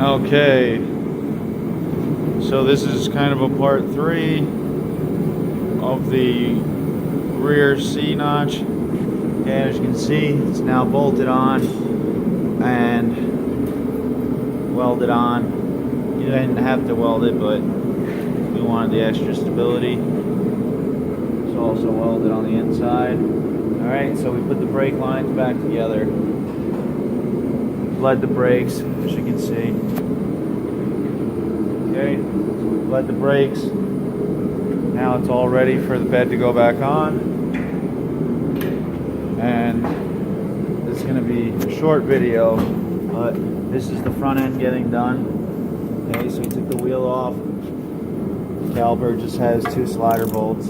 Okay, so this is kind of a part 3 of the rear C notch. Okay, as you can see, it's now bolted on and welded on. You didn't have to weld it, but we wanted the extra stability. It's also welded on the inside. Alright, so we put the brake lines back together. Bled the brakes, as you can see. Okay, bled the brakes. Now it's all ready for the bed to go back on. And this is going to be a short video, but this is the front end getting done. Okay, so we took the wheel off. The caliper just has 2 slider bolts.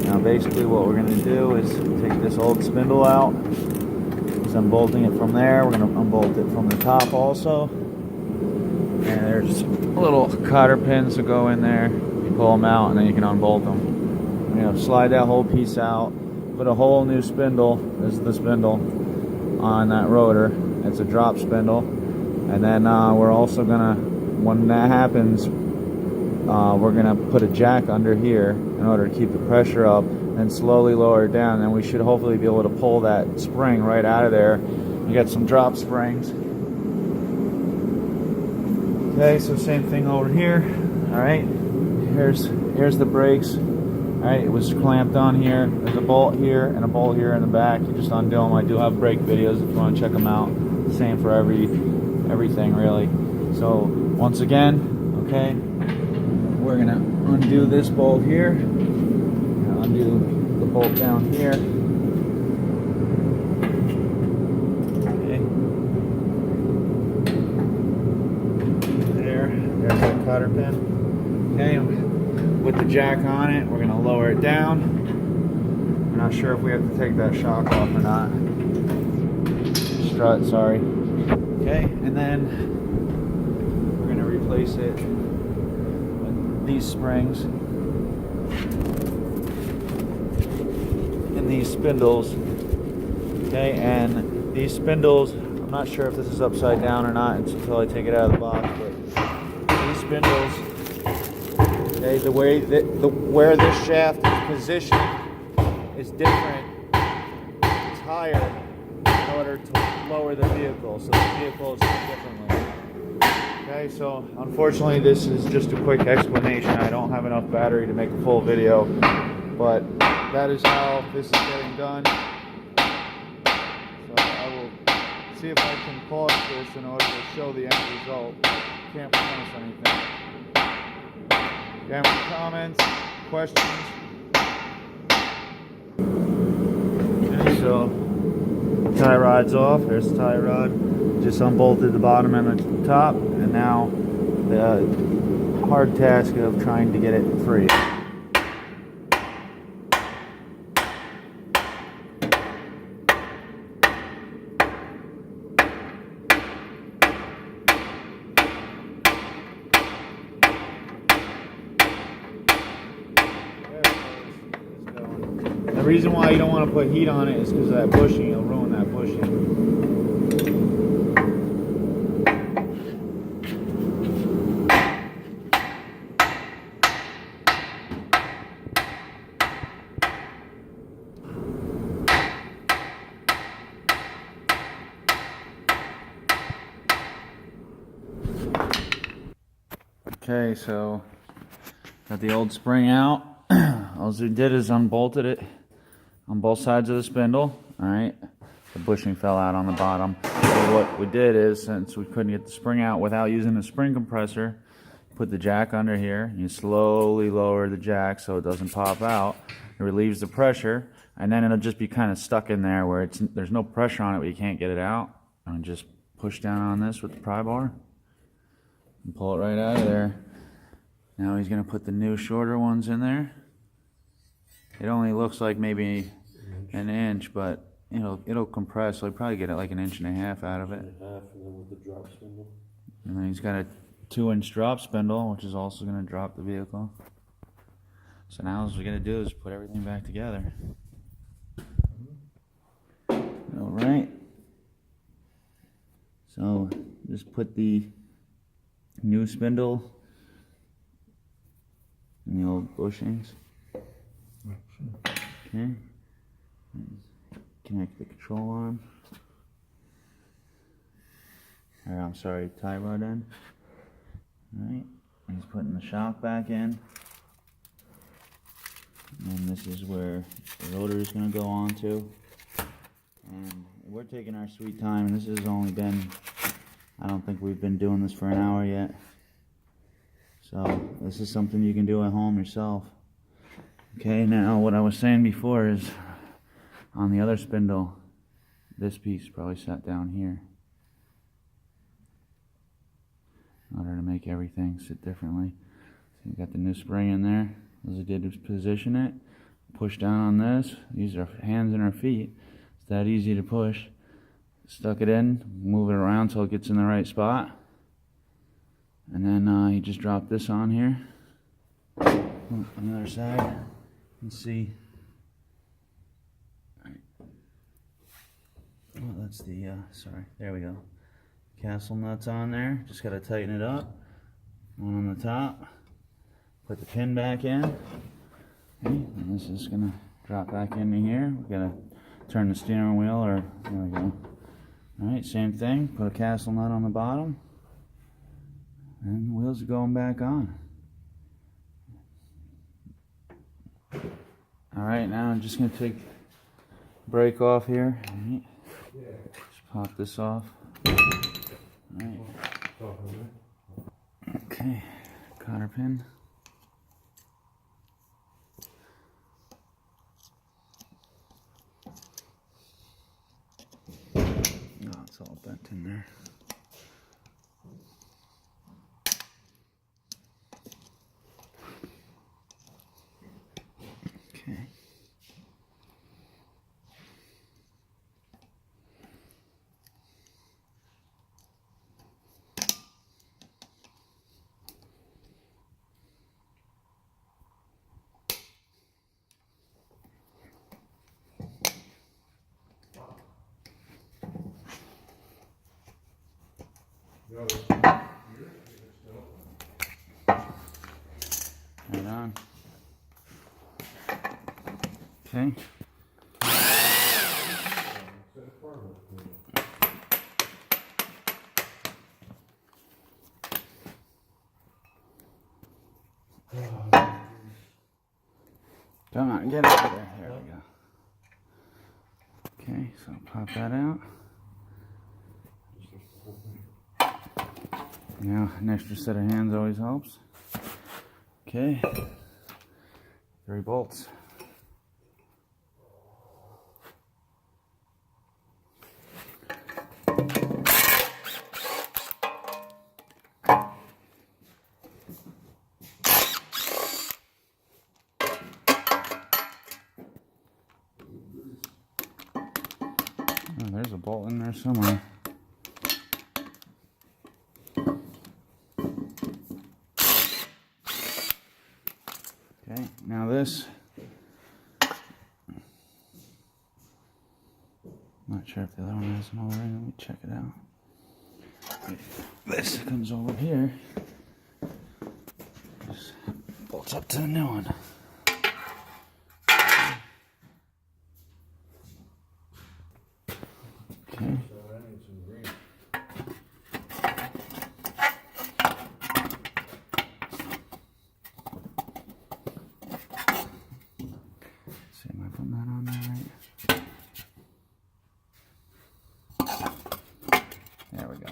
Now basically what we're going to do is take this old spindle out. Because I'm bolting it from there. We're going to unbolt it from the top also. And there's little cotter pins that go in there. You pull them out and then you can unbolt them. We're going to slide that whole piece out. Put a whole new spindle. This is the spindle on that rotor. It's a drop spindle. And then we're also going to, when that happens, we're going to put a jack under here in order to keep the pressure up and slowly lower it down. And we should hopefully be able to pull that spring right out of there. You got some drop springs. Okay, so same thing over here. Alright, here's the brakes. Alright, it was clamped on here. There's a bolt here and a bolt here in the back. You just undo them. I do have brake videos if you want to check them out. Same for everything really. So once again, okay, we're gonna undo this bolt here. Undo the bolt down here. Okay. There's that cotter pin. Okay, with the jack on it, we're gonna lower it down. I'm not sure if we have to take that shock off or not. Strut, sorry. Okay, and then we're gonna replace it with these springs and these spindles. Okay, and these spindles, I'm not sure if this is upside down or not until I take it out of the box, but these spindles, okay, the way that where this shaft is positioned is different. It's higher in order to lower the vehicle, so the vehicle is differently. Okay, so unfortunately this is just a quick explanation. I don't have enough battery to make a full video, but that is how this is getting done. So I will see if I can pause this in order to show the end result. Can't promise anything. Again, comments, questions. Okay, so tie rod's off. There's the tie rod. Just unbolted the bottom and the top, and now the hard task of trying to get it free. The reason why you don't want to put heat on it is because of that bushing. It'll ruin that bushing. Okay, so got the old spring out. All we did is unbolted it on both sides of the spindle. Alright, the bushing fell out on the bottom. So what we did is, since we couldn't get the spring out without using a spring compressor, put the jack under here. You slowly lower the jack so it doesn't pop out. It relieves the pressure, and then it'll just be kind of stuck in there where there's no pressure on it, but you can't get it out. And just push down on this with the pry bar and pull it right out of there. Now he's going to put the new shorter ones in there. It only looks like maybe an inch, but it'll compress. So he'll probably get it like 1.5 inches out of it. And then with the drop spindle. And then he's got a 2-inch drop spindle, which is also going to drop the vehicle. So now all we're going to do is put everything back together. So just put the new spindle in the old bushings. Okay. Connect the control arm. Or I'm sorry, tie rod end. Alright. He's putting the shock back in. And this is where the rotor is going to go on to. And we're taking our sweet time, and this has only been, I don't think we've been doing this for an hour yet. So this is something you can do at home yourself. Okay, now what I was saying before is on the other spindle, this piece probably sat down here in order to make everything sit differently. So you got the new spring in there. All I did was position it, push down on this, use our hands and our feet. It's that easy to push. Stuck it in, move it around till it gets in the right spot. And then you just drop this on here. On the other side, you can see. Oh, that's the, sorry, there we go. Castle nuts on there, just gotta tighten it up. One on the top. Put the pin back in. Okay, and this is gonna drop back into here. We gotta turn the steering wheel, or there we go. Alright, same thing. Put a castle nut on the bottom. And the wheels are going back on. Alright, now I'm just gonna take the brake off here. Alright. Just pop this off. Alright. Okay, cotter pin. Oh, it's all bent in there. Okay. Right on. Okay. Come on, get over there. There we go. Okay, so pop that out. Now, an extra set of hands always helps. Okay, 3 bolts. Oh, there's a bolt in there somewhere. Okay, now this, not sure if the other one has an O-ring. Let me check it out. Okay, this comes over here, just bolts up to the new one. Okay. See, am I putting that on there right? There we go.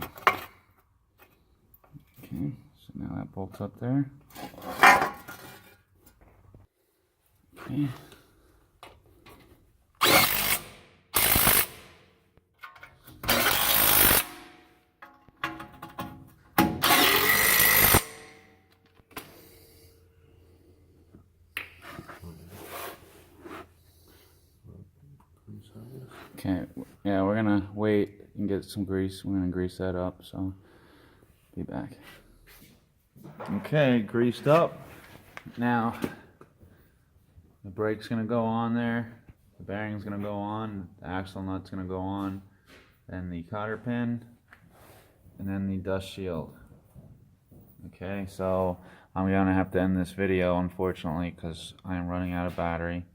Okay, so now that bolts up there. Okay. Okay, yeah, we're gonna wait and get some grease. We're gonna grease that up, so be back. Okay, greased up. Now, the brake's gonna go on there, the bearing's gonna go on, the axle nut's gonna go on, then the cotter pin, and then the dust shield. Okay, so I'm gonna have to end this video, unfortunately, because I am running out of battery.